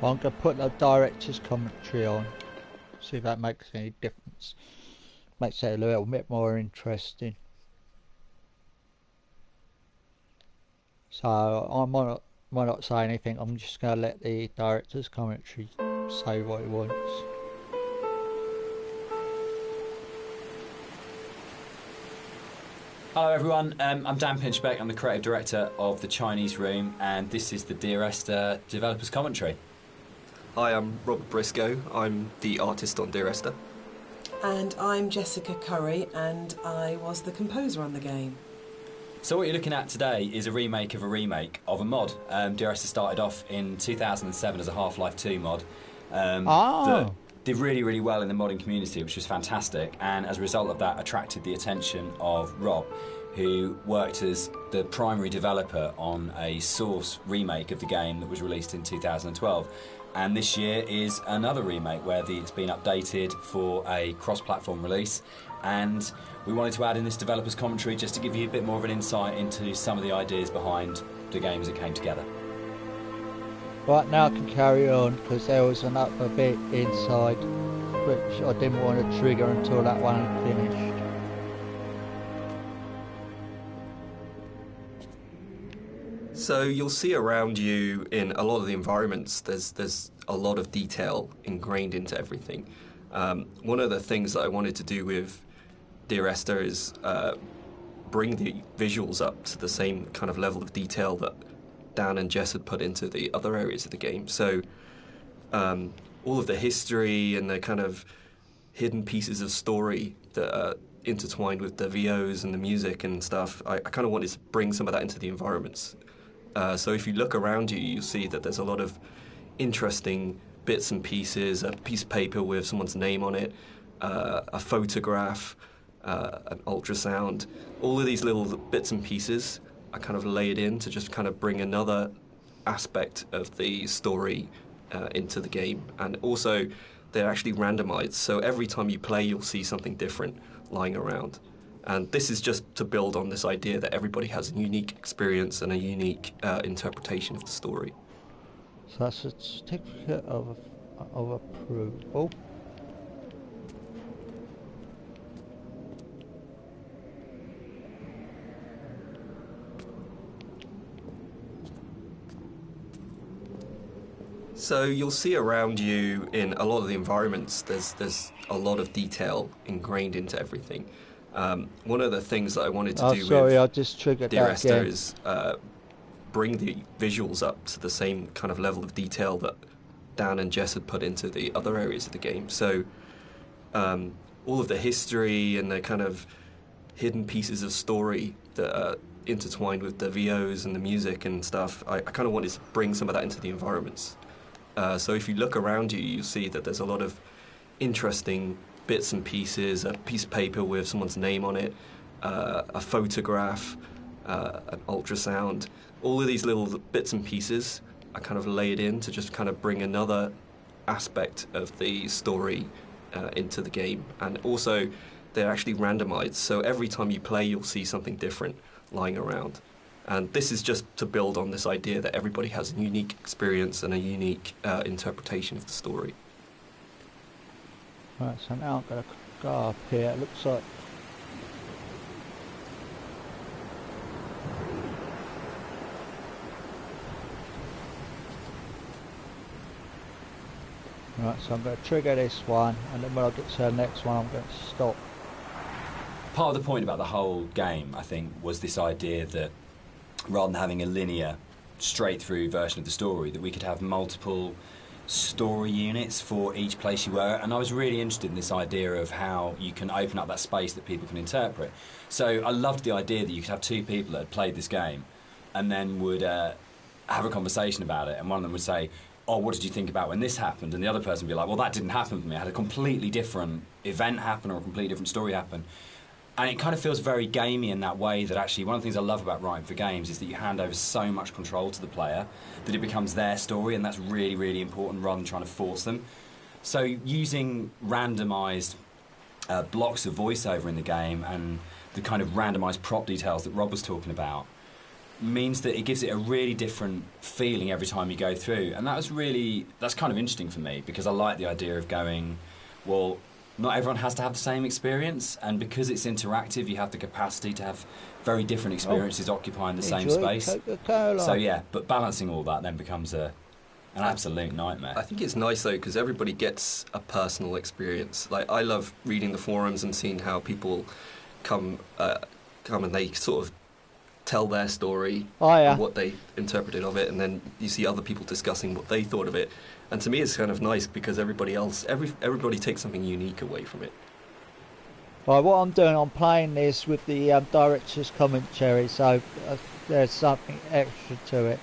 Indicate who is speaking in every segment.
Speaker 1: I'm going to put the director's commentary on, see if that makes any difference. Makes it a little bit more interesting. So I might not say anything, I'm just going to let the director's commentary say what he wants.
Speaker 2: Hello everyone, I'm Dan Pinchbeck, I'm the creative director of the Chinese Room, and this is the Dear Esther developers commentary.
Speaker 3: Hi, I'm Robert Briscoe, I'm the artist on Dear Esther.
Speaker 4: And I'm Jessica Curry, and I was the composer on the game.
Speaker 2: So what you're looking at today is a remake of a mod. Dear Esther started off in 2007 as a Half-Life 2 mod. That did really, really well in the modding community, which was fantastic, and as a result of that attracted the attention of Rob, who worked as the primary developer on a Source remake of the game that was released in 2012. And this year is another remake where it's been updated for a cross-platform release, and we wanted to add in this developer's commentary just to give you a bit more of an insight into some of the ideas behind the game as it came together.
Speaker 1: Right, now I can carry on because there was another bit inside which I didn't want to trigger until that one had finished.
Speaker 3: So you'll see around you in a lot of the environments, there's a lot of detail ingrained into everything. One of the things that I wanted to do with Dear Esther is bring the visuals up to the same kind of level of detail that Dan and Jess had put into the other areas of the game. So all of the history and the kind of hidden pieces of story that are intertwined with the VOs and the music and stuff, I kind of wanted to bring some of that into the environments. So if you look around you, you'll see that there's a lot of interesting bits and pieces, a piece of paper with someone's name on it, a photograph, an ultrasound. All of these little bits and pieces are kind of layered in to just kind of bring another aspect of the story into the game. And also, they're actually randomized, so every time you play, you'll see something different lying around. And this is just to build on this idea that everybody has a unique experience and a unique interpretation of the story.
Speaker 1: So that's a certificate of approval.
Speaker 3: So you'll see around you in a lot of the environments, there's a lot of detail ingrained into everything. One of the things that I wanted to do with
Speaker 1: I just triggered
Speaker 3: Dear
Speaker 1: that
Speaker 3: Esther
Speaker 1: again.
Speaker 3: is bring the visuals up to the same kind of level of detail that Dan and Jess had put into the other areas of the game. So all of the history and the kind of hidden pieces of story that are intertwined with the VOs and the music and stuff, I kind of wanted to bring some of that into the environments. So if you look around you, you'll see that there's a lot of interesting bits and pieces, a piece of paper with someone's name on it, a photograph, an ultrasound. All of these little bits and pieces are kind of layered in to just kind of bring another aspect of the story into the game. And also, they're actually randomized, so every time you play, you'll see something different lying around. And this is just to build on this idea that everybody has a unique experience and a unique interpretation of the story.
Speaker 1: Right, so now I'm going to go up here. It looks like right, so I'm going to trigger this one, and then when I get to the next one, I'm going to stop.
Speaker 2: Part of the point about the whole game, I think, was this idea that rather than having a linear, straight-through version of the story, that we could have multiple story units for each place you were. And I was really interested in this idea of how you can open up that space that people can interpret. So I loved the idea that you could have two people that had played this game and then would have a conversation about it, and one of them would say, oh, what did you think about when this happened? And the other person would be like, well, that didn't happen for me. I had a completely different event happen or a completely different story happen. And it kind of feels very gamey in that way, that actually one of the things I love about writing for games is that you hand over so much control to the player that it becomes their story, and that's really, really important rather than trying to force them. So using randomised blocks of voiceover in the game and the kind of randomised prop details that Rob was talking about means that it gives it a really different feeling every time you go through. And that's kind of interesting for me, because I like the idea of going, well, not everyone has to have the same experience, and because it's interactive, you have the capacity to have very different experiences occupying the same space.
Speaker 1: Coca-Cola.
Speaker 2: So yeah, but balancing all that then becomes an absolute nightmare.
Speaker 3: I think it's nice though, because everybody gets a personal experience. Like, I love reading the forums and seeing how people come and they sort of tell their story and what they interpreted of it, and then you see other people discussing what they thought of it. And to me, it's kind of nice because everybody takes something unique away from it.
Speaker 1: Right, what I'm doing, I'm playing this with the director's commentary, so there's something extra to it.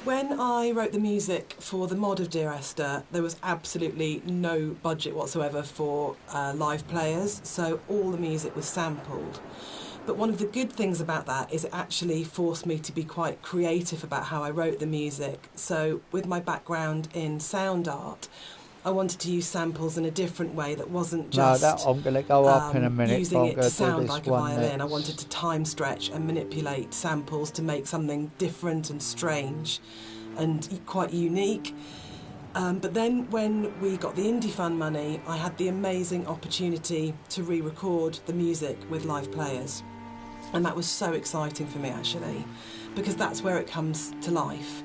Speaker 4: When I wrote the music for the mod of Dear Esther, there was absolutely no budget whatsoever for live players, so all the music was sampled. But one of the good things about that is it actually forced me to be quite creative about how I wrote the music. So with my background in sound art, I wanted to use samples in a different way that wasn't just
Speaker 1: I'm going to go up in a minute.
Speaker 4: using it to sound like a violin.
Speaker 1: Next.
Speaker 4: I wanted to time stretch and manipulate samples to make something different and strange and quite unique. But then when we got the Indie Fund money, I had the amazing opportunity to re-record the music with live players. And that was so exciting for me, actually, because that's where it comes to life.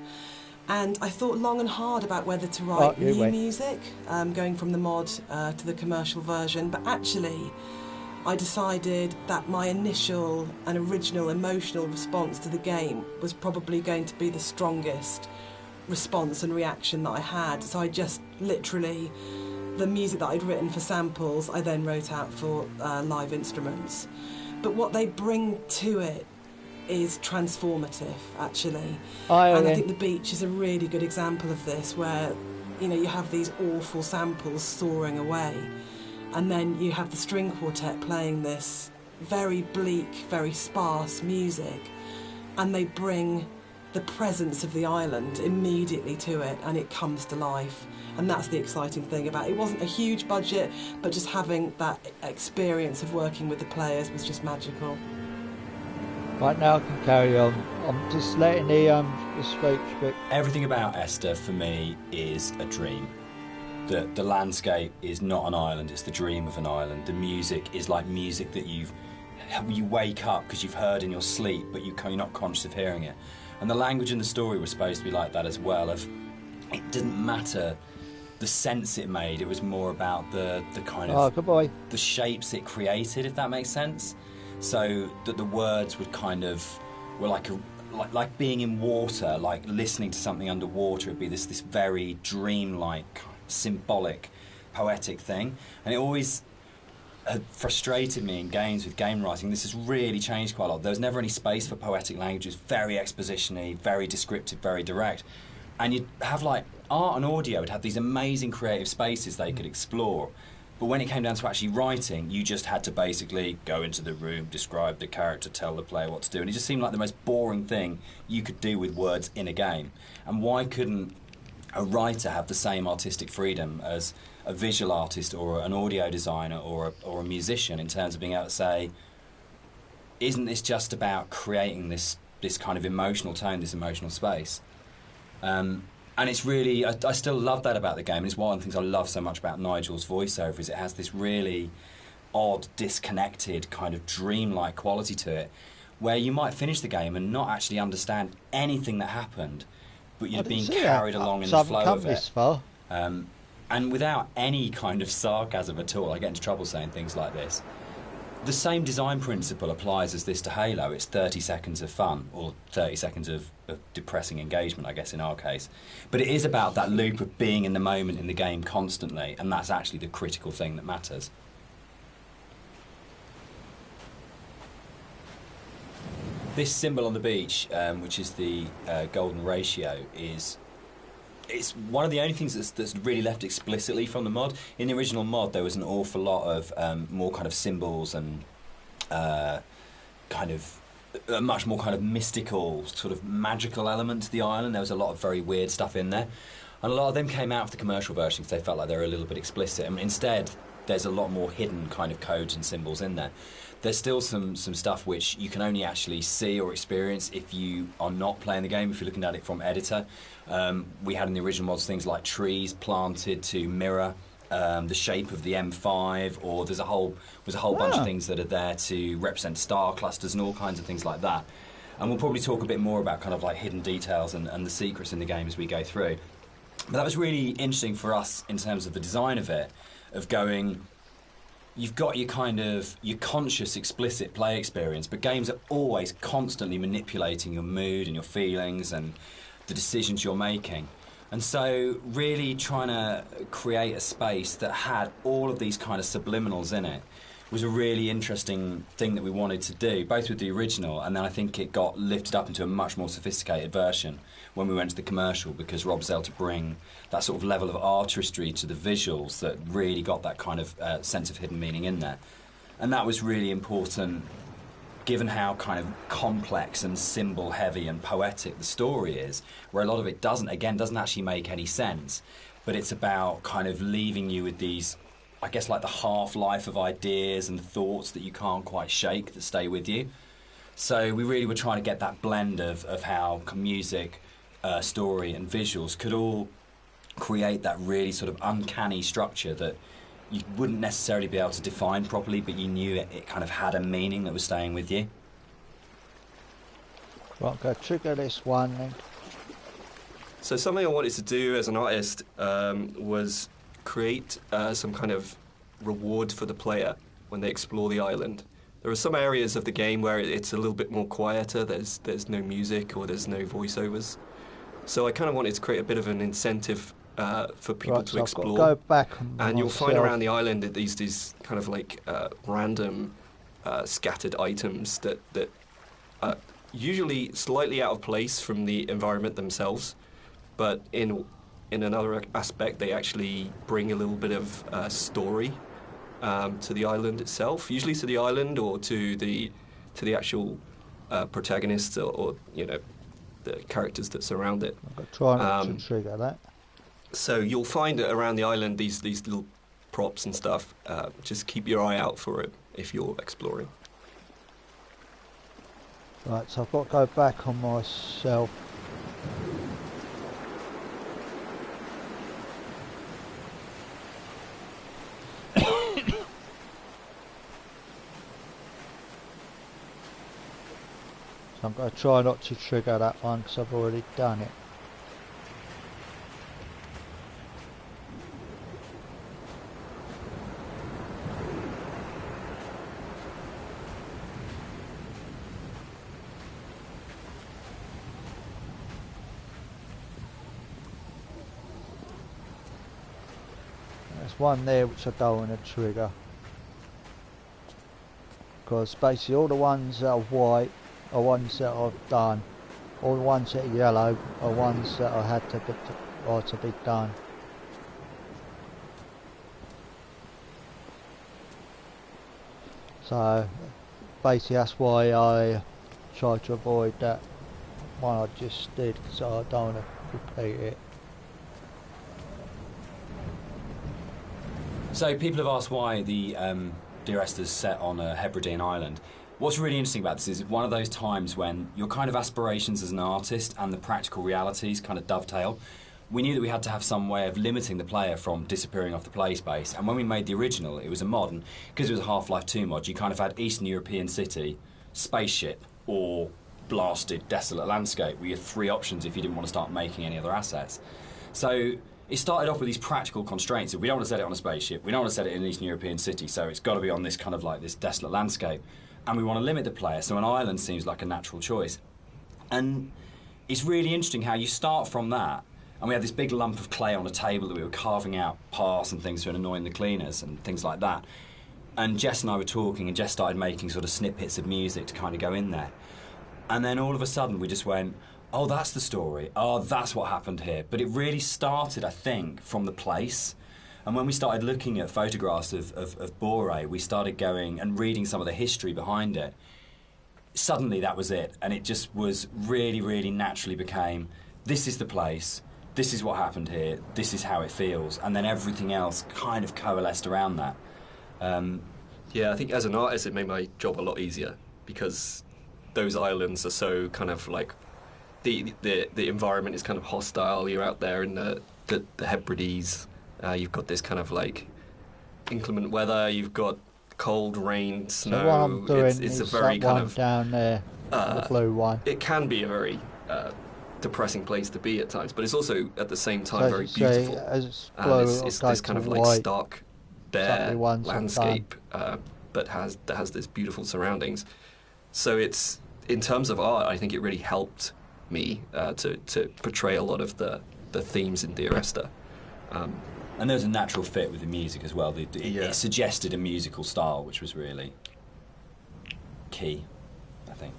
Speaker 4: And I thought long and hard about whether to write new music, going from the mod to the commercial version. But actually, I decided that my initial and original emotional response to the game was probably going to be the strongest response and reaction that I had. So I just literally, the music that I'd written for samples, I then wrote out for live instruments. But what they bring to it is transformative, actually. And I think The Beach is a really good example of this, where, you know, you have these awful samples soaring away, and then you have the string quartet playing this very bleak, very sparse music, and they bring the presence of the island immediately to it, and it comes to life. And that's the exciting thing about it. It wasn't a huge budget, but just having that experience of working with the players was just magical.
Speaker 1: Right, now I can carry on. I'm just letting the speech bit.
Speaker 2: Everything about Esther for me is a dream. The landscape is not an island, it's the dream of an island. The music is like music that you wake up because you've heard in your sleep, but you're not conscious of hearing it. And the language and the story were supposed to be like that as well. It didn't matter the sense it made, it was more about the kind of the shapes it created, if that makes sense. So that the words would were like being in water, like listening to something underwater. It'd be this very dreamlike, symbolic, poetic thing. And it always had frustrated me in games with game writing. This has really changed quite a lot. There was never any space for poetic language. It was very exposition-y, very descriptive, very direct. And you'd have like art and audio would have these amazing creative spaces they could explore. But when it came down to actually writing, you just had to basically go into the room, describe the character, tell the player what to do. And it just seemed like the most boring thing you could do with words in a game. And why couldn't a writer have the same artistic freedom as a visual artist or an audio designer or a musician, in terms of being able to say, isn't this just about creating this kind of emotional tone, this emotional space? And it's really, I still love that about the game, and it's one of the things I love so much about Nigel's voiceover, is it has this really odd, disconnected, kind of dreamlike quality to it, where you might finish the game and not actually understand anything that happened, but you're being carried along in the flow of it.
Speaker 1: This far.
Speaker 2: And without any kind of sarcasm at all, I get into trouble saying things like this. The same design principle applies as this to Halo. It's 30 seconds of fun, or 30 seconds of depressing engagement, I guess, in our case. But it is about that loop of being in the moment in the game constantly, and that's actually the critical thing that matters. This symbol on the beach, which is the golden ratio, it's one of the only things that's really left explicitly from the mod. In the original mod, there was an awful lot of more kind of symbols and kind of a much more kind of mystical, sort of magical element to the island. There was a lot of very weird stuff in there. And a lot of them came out of the commercial version because they felt like they were a little bit explicit. And instead, there's a lot more hidden kind of codes and symbols in there. There's still some stuff which you can only actually see or experience if you are not playing the game, if you're looking at it from editor. We had in the original mods things like trees planted to mirror the shape of the M5, or there's a whole bunch of things that are there to represent star clusters and all kinds of things like that. And we'll probably talk a bit more about kind of like hidden details and the secrets in the game as we go through. But that was really interesting for us in terms of the design of it, of going, you've got your kind of your conscious, explicit play experience, but games are always constantly manipulating your mood and your feelings and the decisions you're making. And so really trying to create a space that had all of these kind of subliminals in it was a really interesting thing that we wanted to do, both with the original, and then I think it got lifted up into a much more sophisticated version when we went to the commercial, because Rob was able to bring that sort of level of artistry to the visuals that really got that kind of sense of hidden meaning in there. And that was really important, given how kind of complex and symbol-heavy and poetic the story is, where a lot of it doesn't actually make any sense, but it's about kind of leaving you with these, I guess, like the half-life of ideas and thoughts that you can't quite shake, that stay with you. So we really were trying to get that blend of how music, story and visuals could all create that really sort of uncanny structure that you wouldn't necessarily be able to define properly, but you knew it kind of had a meaning that was staying with you.
Speaker 1: Right, I'm going to trigger this one then.
Speaker 3: So something I wanted to do as an artist was create some kind of reward for the player when they explore the island. There are some areas of the game where it's a little bit more quieter, there's no music or there's no voiceovers. So I kind of wanted to create a bit of an incentive for people to explore.
Speaker 1: I've got to go back
Speaker 3: and you'll find around the island that these kind of like random scattered items that are usually slightly out of place from the environment themselves, but in another aspect they actually bring a little bit of story to the island itself, usually to the island or to the actual protagonists or you know, the characters that surround it.
Speaker 1: I'm going to try not to trigger that.
Speaker 3: So you'll find that around the island these little props and stuff. Just keep your eye out for it if you're exploring.
Speaker 1: Right, so I've got to go back on myself. So I'm going to try not to trigger that one because I've already done it. There's one there which I don't want to trigger, because basically all the ones that are white are ones that I've done, all the ones that are yellow are ones that I had to be done. So basically that's why I tried to avoid that one I just did, so I don't want to repeat it.
Speaker 2: So people have asked why the Dear Esther's set on a Hebridean island. What's really interesting about this is one of those times when your kind of aspirations as an artist and the practical realities kind of dovetail. We knew that we had to have some way of limiting the player from disappearing off the play space, and when we made the original, it was a mod, and because it was a Half-Life 2 mod, you kind of had Eastern European city, spaceship, or blasted, desolate landscape, where you had three options if you didn't want to start making any other assets. So it started off with these practical constraints. We don't want to set it on a spaceship, we don't want to set it in an Eastern European city, so it's got to be on this kind of like this desolate landscape. And we want to limit the player, so an island seems like a natural choice. And it's really interesting how you start from that, and we had this big lump of clay on a table that we were carving out paths and things to annoying the cleaners and things like that. And Jess and I were talking, and Jess started making sort of snippets of music to kind of go in there. And then all of a sudden we just went, oh, that's the story. Oh, that's what happened here. But it really started, I think, from the place. And when we started looking at photographs of Bore, we started going and reading some of the history behind it. Suddenly that was it. And it just was really, really naturally became, this is the place, this is what happened here, this is how it feels. And then everything else kind of coalesced around that.
Speaker 3: Yeah, I think as an artist it made my job a lot easier because those islands are so kind of like the environment is kind of hostile. You're out there in the Hebrides. You've got this kind of like inclement weather. You've got cold, rain, snow.
Speaker 1: So what I'm doing
Speaker 3: it's a
Speaker 1: is
Speaker 3: very
Speaker 1: that
Speaker 3: kind
Speaker 1: one
Speaker 3: of
Speaker 1: down there, the blue one.
Speaker 3: It can be a very depressing place to be at times, but it's also at the same time very
Speaker 1: So
Speaker 3: beautiful.
Speaker 1: as it's blue,
Speaker 3: It's
Speaker 1: it'll go
Speaker 3: this kind
Speaker 1: to
Speaker 3: of like
Speaker 1: white.
Speaker 3: stark,
Speaker 1: Exactly
Speaker 3: bare
Speaker 1: ones I've
Speaker 3: landscape, but has this beautiful surroundings. So it's, in terms of art, I think it really helped me to portray a lot of the themes in Dear Esther.
Speaker 2: And there was a natural fit with the music as well. It suggested a musical style, which was really key, I think.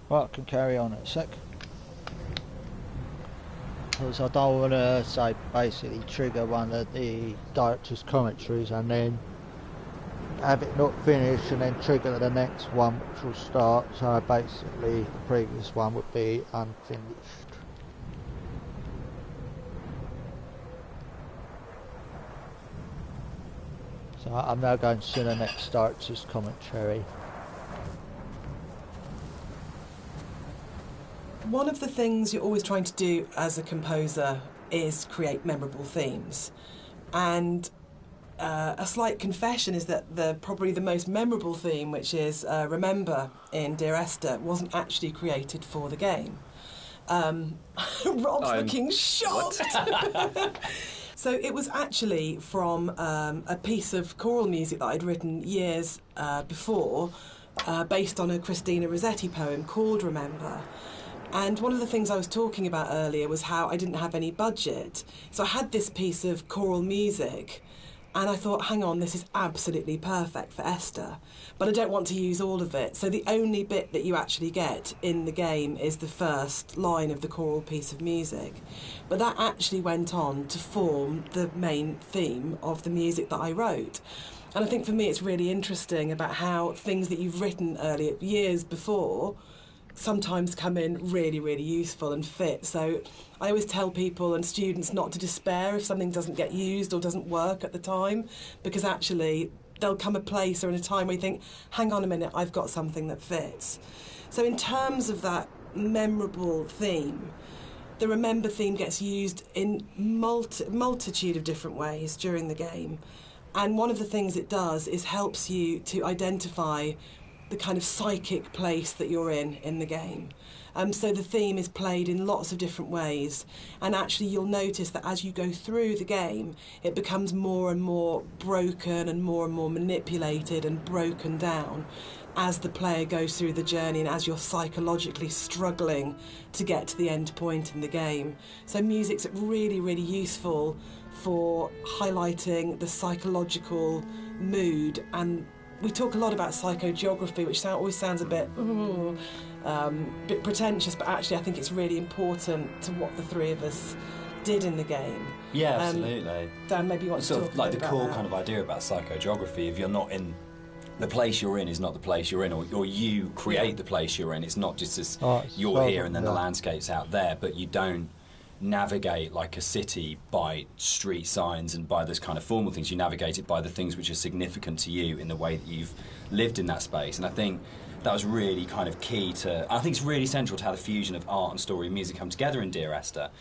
Speaker 1: Right, I can carry on in a sec. Because I don't want to say basically trigger one of the director's commentaries and then have it not finished and then trigger the next one which will start. So basically the previous one would be unfinished. So I'm now going to see the next director's commentary.
Speaker 4: One of the things you're always trying to do as a composer is create memorable themes. And a slight confession is that probably the most memorable theme, which is Remember in Dear Esther, wasn't actually created for the game. Rob's looking shocked. So it was actually from a piece of choral music that I'd written years before, based on a Christina Rossetti poem called Remember. And one of the things I was talking about earlier was how I didn't have any budget. So I had this piece of choral music, and I thought, hang on, this is absolutely perfect for Esther. But I don't want to use all of it. So the only bit that you actually get in the game is the first line of the choral piece of music. But that actually went on to form the main theme of the music that I wrote. And I think for me it's really interesting about how things that you've written earlier, years before, sometimes come in really, really useful and fit. So I always tell people and students not to despair if something doesn't get used or doesn't work at the time, because actually there'll come a place or in a time where you think, hang on a minute, I've got something that fits. So in terms of that memorable theme, the Remember theme gets used in multitude of different ways during the game. And one of the things it does is helps you to identify the kind of psychic place that you're in the game. So the theme is played in lots of different ways, and actually you'll notice that as you go through the game it becomes more and more broken and more manipulated and broken down as the player goes through the journey and as you're psychologically struggling to get to the end point in the game. So music's really, really useful for highlighting the psychological mood. And we talk a lot about psychogeography, which always sounds a bit pretentious, but actually I think it's really important to what the three of us did in the game.
Speaker 2: Yeah, absolutely.
Speaker 4: Dan, maybe you want to talk
Speaker 2: sort of like
Speaker 4: a bit
Speaker 2: the
Speaker 4: about
Speaker 2: core
Speaker 4: that.
Speaker 2: kind of idea about psychogeography. If you're not in the place you're in, is not the place you're in, or you create the place you're in. It's not just as you're here and then the landscape's out there, but you don't navigate like a city by street signs and by those kind of formal things. You navigate it by the things which are significant to you in the way that you've lived in that space. And I think that was really kind of key to, I think it's really central to how the fusion of art and story and music come together in Dear Esther,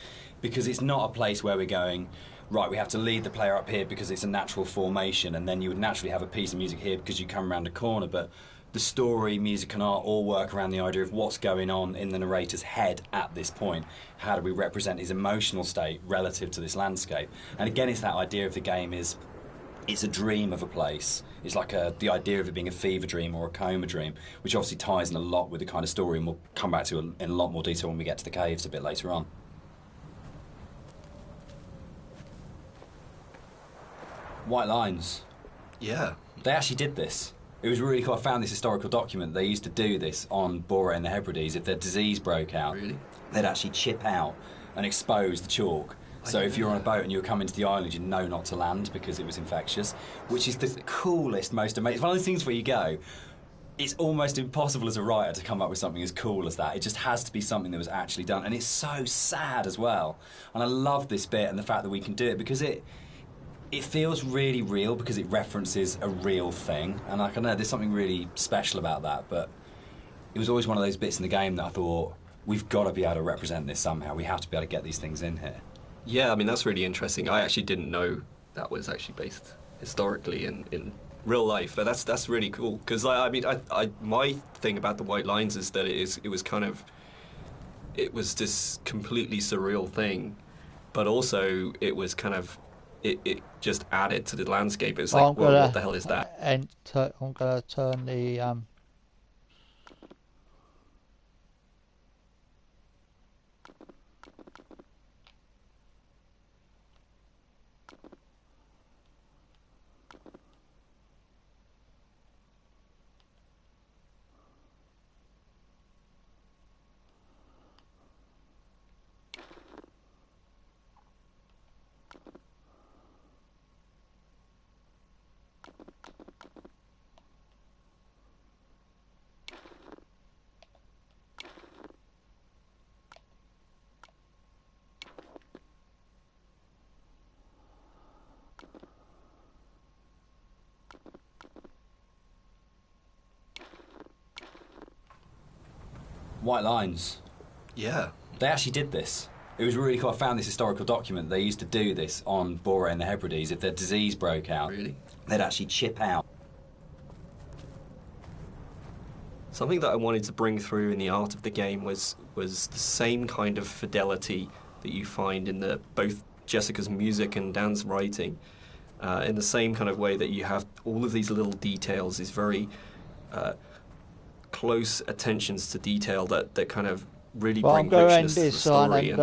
Speaker 2: because it's not a place where we're going, right, we have to lead the player up here because it's a natural formation, and then you would naturally have a piece of music here because you come around a corner. But the story, music and art all work around the idea of what's going on in the narrator's head at this point. How do we represent his emotional state relative to this landscape? And again, it's that idea of the game is, it's a dream of a place. It's like the idea of it being a fever dream or a coma dream, which obviously ties in a lot with the kind of story, and we'll come back to in a lot more detail when we get to the caves a bit later on. White Lines.
Speaker 3: Yeah.
Speaker 2: They actually did this. It was really cool. I found this historical document. They used to do this on Boré and the Hebrides. If their disease broke out,
Speaker 3: Really?
Speaker 2: they'd actually chip out and expose the chalk. So if you're on a boat and you were coming to the island, you'd know not to land because it was infectious, which is the coolest, most amazing. It's one of those things where you go, it's almost impossible as a writer to come up with something as cool as that. It just has to be something that was actually done. And it's so sad as well. And I love this bit and the fact that we can do it, because it feels really real because it references a real thing, and I don't know, there's something really special about that. But it was always one of those bits in the game that I thought, we've got to be able to represent this somehow. We have to be able to get these things in here.
Speaker 3: Yeah, I mean, that's really interesting. I actually didn't know that was actually based historically in real life, but that's really cool. Because I mean, my thing about the White Lines is that it was this completely surreal thing, but also it was kind of it just added to the landscape. It's like, well, what the hell is that?
Speaker 1: And I'm gonna turn the
Speaker 2: White Lines.
Speaker 3: Yeah.
Speaker 2: They actually did this. It was really cool. I found this historical document. They used to do this on Bora and the Hebrides. If their disease broke out,
Speaker 3: Really?
Speaker 2: they'd actually chip out.
Speaker 3: Something that I wanted to bring through in the art of the game was the same kind of fidelity that you find in both Jessica's music and Dan's writing. In the same kind of way that you have all of these little details, these very close attentions to detail that kind of really bring richness to the story.